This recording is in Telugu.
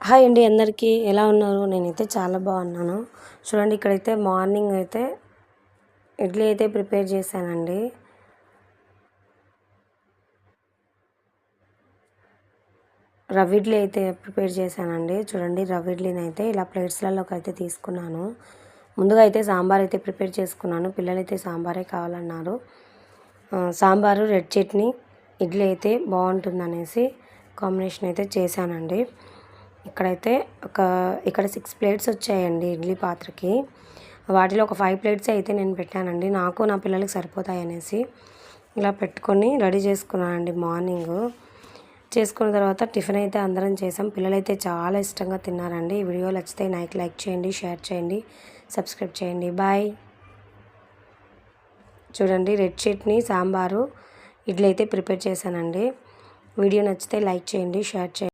హాయ్ అండి అందరికీ ఎలా ఉన్నారు? నేనైతే చాలా బాగున్నాను. చూడండి ఇక్కడైతే మార్నింగ్ అయితే ఇడ్లీ అయితే ప్రిపేర్ చేశానండి. రవ్వ ఇడ్లీ అయితే ప్రిపేర్ చేశానండి. చూడండి రవ్వ ఇడ్లీని అయితే ఇలా ప్లేట్స్లలోకి అయితే తీసుకున్నాను. ముందుగా అయితే సాంబార్ అయితే ప్రిపేర్ చేసుకున్నాను. పిల్లలైతే సాంబారే కావాలన్నారు. సాంబారు రెడ్ చట్నీ ఇడ్లీ అయితే బాగుంటుందనేసి కాంబినేషన్ అయితే చేశానండి. ఇక్కడైతే ఇక్కడ 6 ప్లేట్స్ వచ్చాయండి ఇడ్లీ పాత్రకి. వాటిలో ఒక 5 ప్లేట్స్ అయితే నేను పెట్టానండి. నాకు నా పిల్లలకి సరిపోతాయనేసి ఇలా పెట్టుకొని రెడీ చేసుకున్నానండి. మార్నింగ్ చేసుకున్న తర్వాత టిఫిన్ అయితే అందరం చేసాం. పిల్లలైతే చాలా ఇష్టంగా తిన్నారండి. ఈ వీడియో నచ్చితే లైక్ చేయండి, షేర్ చేయండి, సబ్స్క్రైబ్ చేయండి. బాయ్. చూడండి రెడ్ చట్నీ సాంబారు ఇడ్లీ అయితే ప్రిపేర్ చేశానండి. వీడియో నచ్చితే లైక్ చేయండి, షేర్ చేయండి.